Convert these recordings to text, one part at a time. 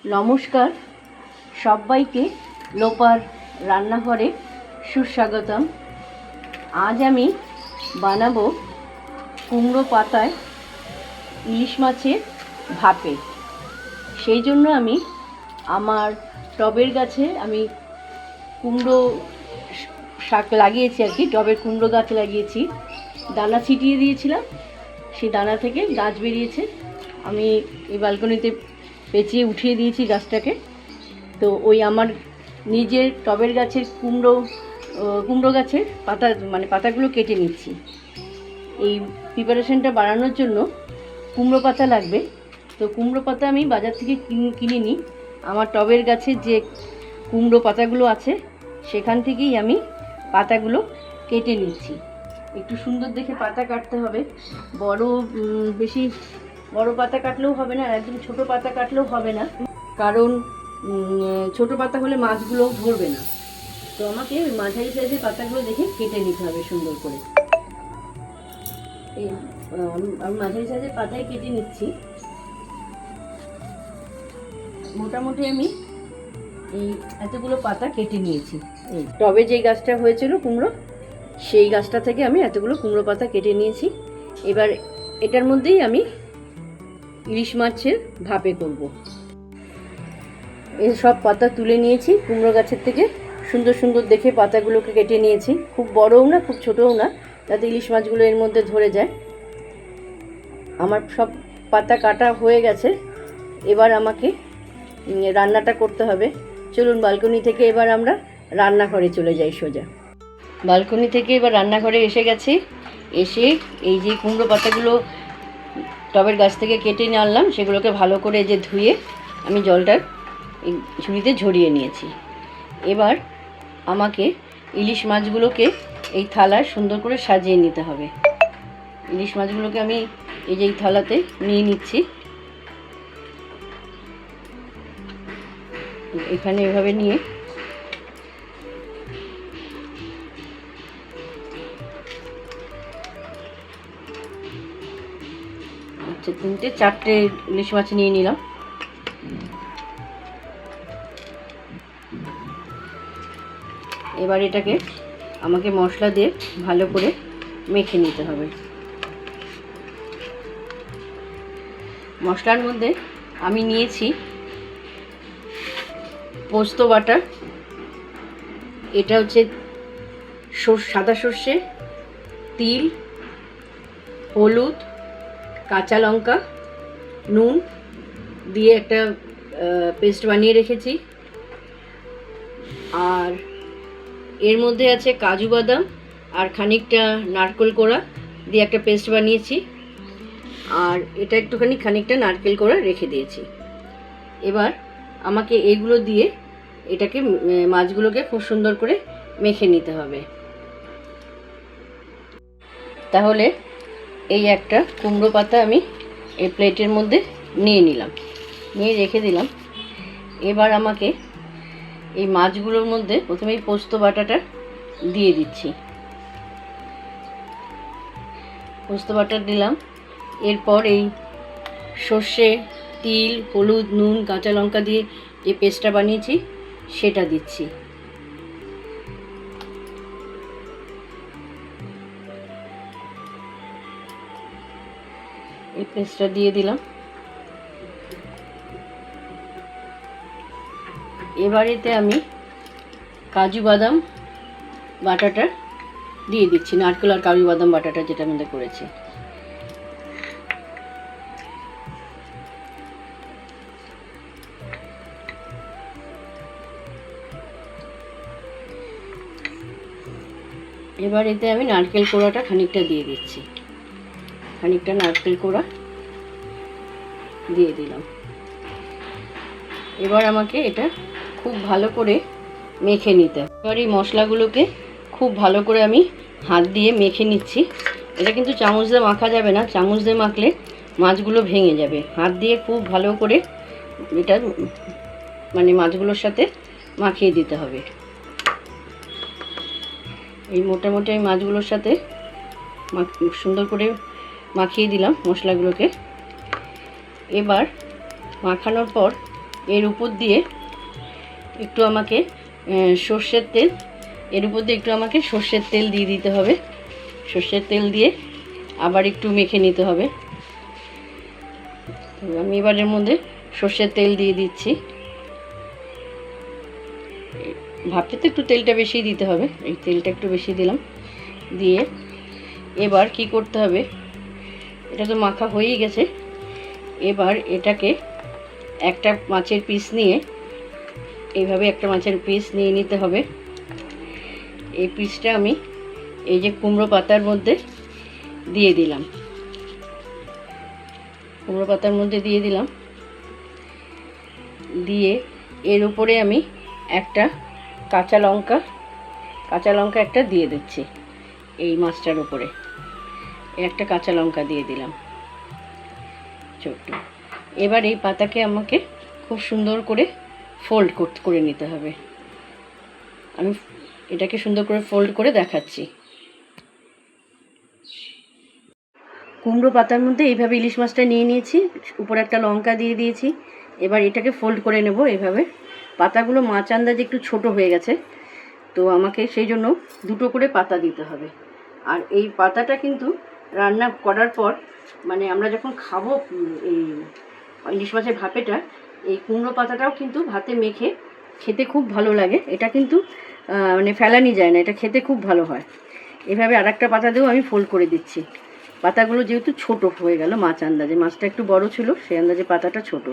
নমস্কার সবাইকে লোপার রান্নাঘরে সুস্বাগতম। আজ আমি বানাবো কুমড়ো পাতায় ইলিশ মাছের ভাপে। সেই জন্য আমি আমার টবের গাছে আমি কুমড়ো শাক লাগিয়েছি আর কি। টবের কুমড়ো গাছ লাগিয়েছি, দানা ছিটিয়ে দিয়েছিলাম, সেই দানা থেকে গাছ বেরিয়েছে। আমি এই ব্যালকনিতে পেঁচিয়ে উঠিয়ে দিয়েছি গাছটাকে। তো ওই আমার নিজের টবের গাছের কুমড়ো গাছের পাতাগুলো কেটে নিচ্ছি। এই প্রিপারেশনটা বানানোর জন্য কুমড়ো পাতা লাগবে। তো কুমড়ো পাতা আমি বাজার থেকে কিনে নিই। আমার টবের গাছের যে কুমড়ো পাতাগুলো আছে সেখান থেকেই আমি পাতাগুলো কেটে নিচ্ছি। একটু সুন্দর দেখে পাতা কাটতে হবে। বেশি বড় পাতা কাটলেও হবে না, একদম ছোট পাতা কাটলেও হবে না, কারণ ছোট পাতা হলে মাছগুলো ধরবে না। তো আমাকে ওই মাঝারি সাইজের পাতাগুলো দেখে কেটে নিতে হবে সুন্দর করে। আমি মাঝারি সাইজের পাতায় কেটে নিচ্ছি। মোটামুটি আমি এই এতগুলো পাতা কেটে নিয়েছি। টবে যে গাছটা হয়েছিল কুমড়ো, সেই গাছটা থেকে আমি এতগুলো কুমড়ো পাতা কেটে নিয়েছি। এবার এটার মধ্যেই আমি ইলিশ মাছের ভাপে করব। এই সব পাতা তুলে নিয়েছি কুমড়ো গাছের থেকে, সুন্দর সুন্দর দেখে পাতাগুলোকে কেটে নিয়েছি। খুব বড়ও না খুব ছোটও না, যাতে ইলিশ মাছগুলো এর মধ্যে ধরে যায়। আমার সব পাতা কাটা হয়ে গেছে। এবার আমাকে রান্নাটা করতে হবে। চলুন ব্যালকনি থেকে এবার আমরা রান্নাঘরে চলে যাই সোজা। ব্যালকনি থেকে এবার রান্নাঘরে এসে গেছি। এসে এই যে কুমড়ো পাতাগুলো টবের গাছ থেকে কেটে নিয়ে আনলাম, সেগুলোকে ভালো করে যে ধুয়ে আমি জলটা এই ঝুড়িতে ঝরিয়ে নিয়েছি। এবার আমাকে ইলিশ মাছগুলোকে এই থালায় সুন্দর করে সাজিয়ে নিতে হবে। ইলিশ মাছগুলোকে আমি এই যে এই থালাতে নিয়ে নিচ্ছি। এখানে এভাবে নিয়ে চারটে ইলিশ মাছ নিয়ে নিলাম। এবার এটাকে আমাকে মশলা দিয়ে ভালো করে মেখে নিতে হবে। মশলার মধ্যে আমি নিয়েছি পোস্ত বাটা, এটা হচ্ছে সাদা সর্ষে, তিল, হলুদ, কাঁচা লঙ্কা, নুন দিয়ে একটা পেস্ট বানিয়ে রেখেছি। আর এর মধ্যে আছে কাজু বাদাম আর খানিকটা নারকেল কোড়া দিয়ে একটা পেস্ট বানিয়েছি। আর এটা খানিকটা নারকেল কোড়া রেখে দিয়েছি। এবার আমাকে এগুলো দিয়ে এটাকে মাছগুলোকে খুব সুন্দর করে মেখে নিতে হবে। তাহলে এই একটা কুমড়ো পাতা আমি এই প্লেটের মধ্যে নিয়ে নিলাম, নিয়ে রেখে দিলাম। এবার আমাকে এই মাছগুলোর মধ্যে প্রথমে এই পোস্ত বাটাটা দিয়ে দিচ্ছি। পোস্ত বাটা দিলাম। এরপর এই সর্ষে, তিল, হলুদ, নুন, কাঁচা লঙ্কা দিয়ে যে পেস্টটা বানিয়েছি সেটা দিচ্ছি। এই পেস্টটা দিয়ে দিলাম। এবার এতে আমি কাজু বাদাম বাটাটা দিয়ে দিচ্ছি, নারকেল আর কাজু বাদাম বাটাটা যেটা আমাদের করেছি। এবার এতে আমি নারকেল কোড়াটা খানিকটা দিয়ে দিচ্ছি, খানিকটা নারকেল কোড়া দিয়ে দিলাম। এবার আমাকে এটা খুব ভালো করে মেখে নিতে হবে। এবার এই মশলাগুলোকে খুব ভালো করে আমি হাত দিয়ে মেখে নিচ্ছি। এটা কিন্তু চামচ দিয়ে মাখা যাবে না, চামচ দিয়ে মাখলে মাছগুলো ভেঙে যাবে। হাত দিয়ে খুব ভালো করে এটা মাছগুলোর সাথে মাখিয়ে দিতে হবে। এই মোটামুটি আমি মাছগুলোর সাথে সুন্দর করে মাখিয়ে দিলাম মশলাগুলোকে। এবার মাখানোর পর এর উপর দিয়ে একটু আমাকে সর্ষের তেল দিয়ে দিতে হবে। সর্ষের তেল দিয়ে আবার একটু মেখে নিতে হবে। আমি এবার এর মধ্যে সর্ষের তেল দিয়ে দিচ্ছি। ভাবতে তো একটু তেলটা বেশি দিতে হবে, এই তেলটা একটু বেশি দিলাম। দিয়ে এবার কি করতে হবে, এটা তো মাখা হয়েই গেছে। এবার এটাকে একটা মাছের পিস নিয়ে, এইভাবে একটা মাছের পিস নিয়ে নিতে হবে। এই পিসটা আমি এই যে কুমড়ো পাতার মধ্যে দিয়ে দিলাম। দিয়ে এর উপরে আমি একটা কাঁচা লঙ্কা একটা দিয়ে দিচ্ছি। এই মাছটার উপরে একটা কাঁচা লঙ্কা দিয়ে দিলাম ছোট্ট। এবার এই পাতাকে আমাকে খুব সুন্দর করে ফোল্ড করে নিতে হবে। আমি এটাকে সুন্দর করে ফোল্ড করে দেখাচ্ছি। কুমড়ো পাতার মধ্যে এইভাবে ইলিশ মাছটা নিয়ে নিয়েছি, উপরে একটা লঙ্কা দিয়ে দিয়েছি। এবার এটাকে ফোল্ড করে নেব এইভাবে। পাতাগুলো মাছ আন্দাজে একটু ছোট হয়ে গেছে, তো আমাকে সেই জন্য দুটো করে পাতা দিতে হবে। আর এই পাতাটা কিন্তু রান্না করার পর, মানে আমরা যখন খাবো এই ইলিশ মাছের ভাপেটা, এই কুমড়ো পাতাটাও কিন্তু ভাতে মেখে খেতে খুব ভালো লাগে। এটা কিন্তু মানে ফেলানি যায় না, এটা খেতে খুব ভালো হয়। এভাবে আর একটা পাতা দিয়েও আমি ফোল্ড করে দিচ্ছি। পাতাগুলো যেহেতু ছোট হয়ে গেল মাছ আন্দাজে, মাছটা একটু বড় ছিল সেই আন্দাজে পাতাটা ছোট।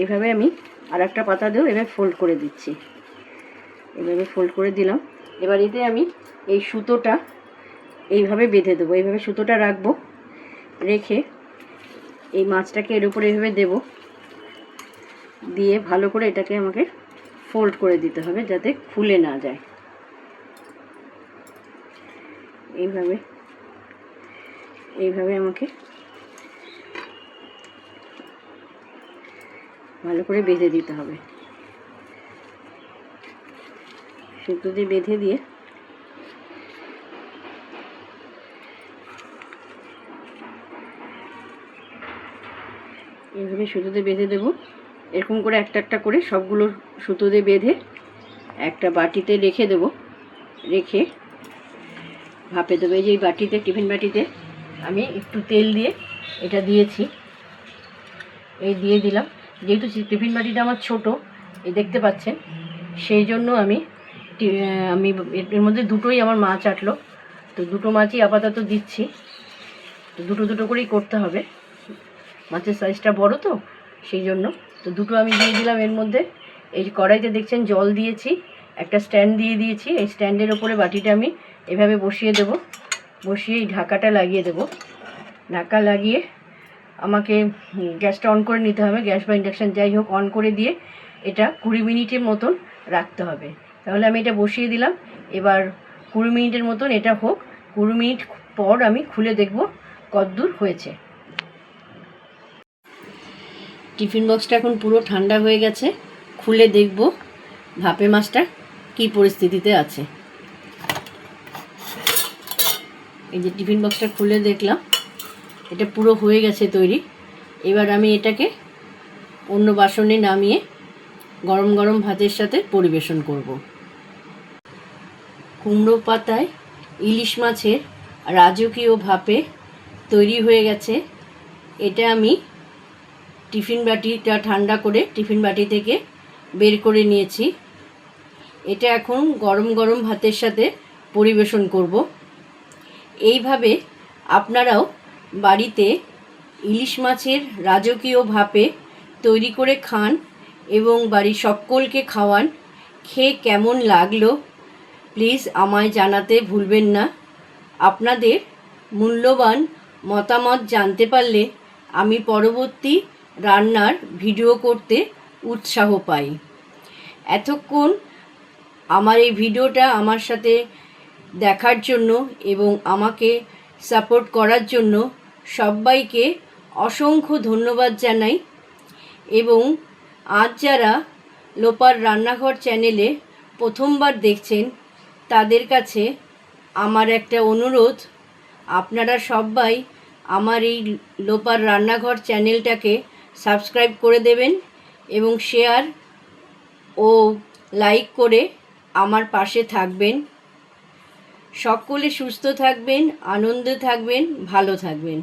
এইভাবে আমি আর একটা পাতা দিয়েও এভাবে ফোল্ড করে দিচ্ছি। এভাবে ফোল্ড করে দিলাম। এবার এতে আমি এই সুতোটা এইভাবে বেঁধে দেবো। এইভাবে সুতোটা রাখবো, রেখে এই মাছটাকে এর উপরে এইভাবে দেবো। দিয়ে ভালো করে এটাকে আমাকে ফোল্ড করে দিতে হবে যাতে খুলে না যায়। এইভাবে আমাকে ভালো করে বেঁধে দিতে হবে। সুতো দিয়ে বেঁধে দিয়ে এইভাবে সুতোতে বেঁধে দেবো। এরকম করে একটা একটা করে সবগুলো সুতো দিয়ে বেঁধে একটা বাটিতে রেখে দেবো। রেখে ভাপে দেবো। এই যে এই বাটিতে, টিফিন বাটিতে আমি একটু তেল দিয়ে এটা দিয়েছি, এই দিয়ে দিলাম। যেহেতু টিফিন বাটিটা আমার ছোট, এই দেখতে পাচ্ছেন, সেই জন্য আমি এর মধ্যে দুটোই আমার মাছ আটলো, তো দুটো মাছই আপাতত দিচ্ছি। তো দুটো দুটো করেই করতে হবে, মাছের সাইজটা বড় তো সেই জন্য। তো দুটো আমি দিয়ে দিলাম এর মধ্যে। এই কড়াইতে দেখছেন জল দিয়েছি, একটা স্ট্যান্ড দিয়ে দিয়েছি। এই স্ট্যান্ডের ওপরে বাটিটা আমি এভাবে বসিয়ে দেব। বসিয়ে এই ঢাকাটা লাগিয়ে দেব। ঢাকা লাগিয়ে আমাকে গ্যাসটা অন করে নিতে হবে, গ্যাস বা ইন্ডাকশান যাই হোক অন করে দিয়ে এটা 20 মিনিটের মতন রাখতে হবে। তাহলে আমি এটা বসিয়ে দিলাম। এবার 20 মিনিটের মতন এটা হোক। 20 মিনিট পর আমি খুলে দেখব কতদূর হয়েছে। টিফিন বক্সটা এখন পুরো ঠান্ডা হয়ে গেছে, খুলে দেখব ভাপে মাছটা কী পরিস্থিতিতে আছে। এই যে টিফিন বক্সটা খুলে দেখলাম, এটা পুরো হয়ে গেছে তৈরি। এবার আমি এটাকে অন্য বাসনে নামিয়ে গরম গরম ভাতের সাথে পরিবেশন করব। কুমড়ো পাতায় ইলিশ মাছের রাজকীয় ভাপে তৈরি হয়ে গেছে। এটা আমি টিফিন বাটিটা ঠান্ডা করে টিফিন বাটি থেকে বের করে নিয়েছি। এটা এখন গরম গরম ভাতের সাথে পরিবেশন করব। এইভাবে আপনারাও বাড়িতে ইলিশ মাছের রাজকীয় ভাপে তৈরি করে খান এবং বাড়ির সকলকে খাওয়ান। খেয়ে কেমন লাগলো প্লিজ আমায় জানাতে ভুলবেন না। আপনাদের মূল্যবান মতামত জানতে পারলে আমি পরবর্তী রান্নার ভিডিও করতে উৎসাহ পাই। এতক্ষণ আমার এই ভিডিওটা আমার সাথে দেখার জন্য এবং আমাকে সাপোর্ট করার জন্য সবাইকে অসংখ্য ধন্যবাদ জানাই। এবং আজ যারা লোপার রান্নাঘর চ্যানেলে প্রথমবার দেখছেন তাদের কাছে আমার একটা অনুরোধ, আপনারা সবাই আমার এই লোপার রান্নাঘর চ্যানেলটাকে সাবস্ক্রাইব করে দেবেন এবং শেয়ার ও লাইক করে আমার পাশে থাকবেন। সকলে সুস্থ থাকবেন, আনন্দে থাকবেন, ভালো থাকবেন।